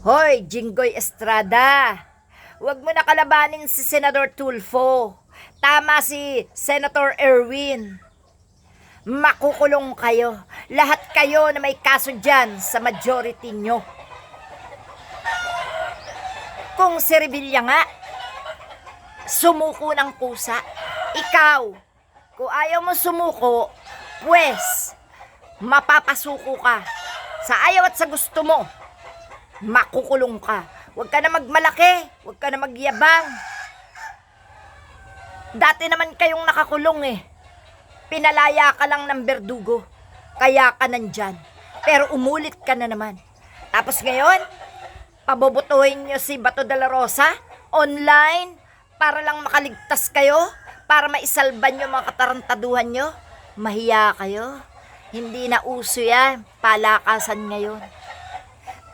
Hoy, Jinggoy Estrada, huwag mo na kalabanin si Senador Tulfo. Tama si Senator Erwin. Makukulong kayo. Lahat kayo na may kaso dyan sa majority nyo. Kung si Revilla nga, sumuko ng pusa. Ikaw, kung ayaw mo sumuko, pues, mapapasuko ka. Sa ayaw at sa gusto mo, makukulong ka. Huwag ka na magmalaki, huwag ka na magyabang. Dati naman kayong nakakulong eh. Pinalaya ka lang ng berdugo, kaya ka nandyan. Pero umulit ka na naman. Tapos ngayon, pabobotohin nyo si Bato de la Rosa online para lang makaligtas kayo, para maisalban nyo mga katarantaduhan nyo. Mahiya kayo. Hindi na uso yan, palakasan ngayon.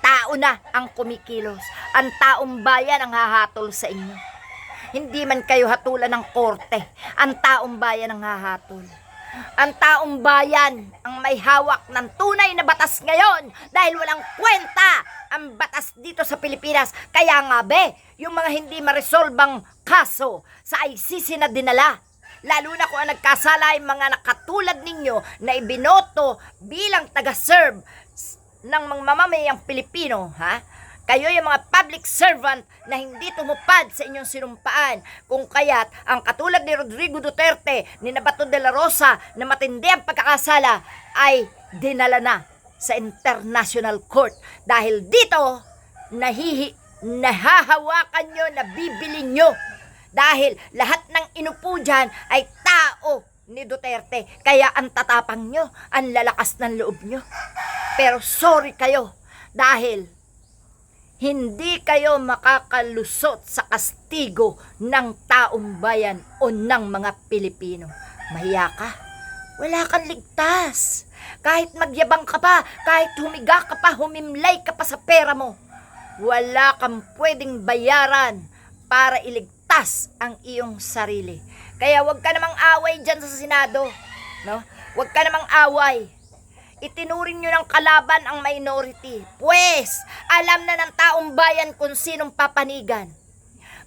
Tao na ang kumikilos. Ang taong bayan ang hahatol sa inyo. Hindi man kayo hatulan ng korte. Ang taong bayan ang hahatol. Ang taong bayan ang may hawak ng tunay na batas ngayon dahil walang kwenta ang batas dito sa Pilipinas. Kaya nga yung mga hindi maresolbang kaso sa ICC na dinala. Lalo na kung ang nagkasala ay mga nakatulad ninyo na ibinoto bilang taga-serve ng mga mamamayang Pilipino, ha? Kayo yung mga public servant na hindi tumupad sa inyong sinumpaan. Kung kaya't ang katulad ni Rodrigo Duterte, ni Bato de la Rosa na matindi ang pagkakasala ay dinala na sa International Court. Dahil dito, nahahawakan nyo, nabibili nyo. Dahil lahat ng inupo dyan ay tao ni Duterte. Kaya ang tatapang nyo, ang lalakas ng loob nyo. Pero sorry kayo dahil hindi kayo makakalusot sa kastigo ng taong bayan o ng mga Pilipino. Mahiya ka, wala kang ligtas. Kahit magyabang ka pa, kahit humiga ka pa, humimlay ka pa sa pera mo, wala kang pwedeng bayaran para iligtas ang iyong sarili. Kaya wag ka namang away dyan sa Senado, no? Wag ka namang away. Itinuring nyo ng kalaban ang minority. Pues, alam na ng taong bayan kung sinong papanigan.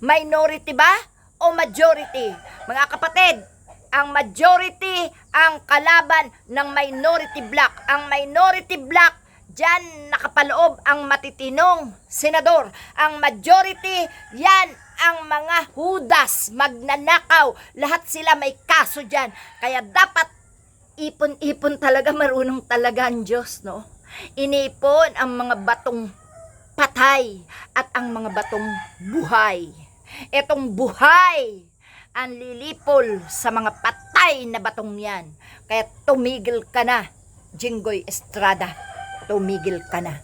Minority ba o majority? Mga kapatid, ang majority ang kalaban ng minority block. Ang minority block, dyan nakapaloob ang matitinong senador. Ang majority, yan ang mga hudas, magnanakaw. Lahat sila may kaso dyan. Kaya dapat ipon-ipon talaga, marunong talaga ang Diyos, no? Inipon ang mga batong patay at ang mga batong buhay. Etong buhay ang lilipol sa mga patay na batong yan. Kaya tumigil ka na, Jinggoy Estrada. Tumigil ka na.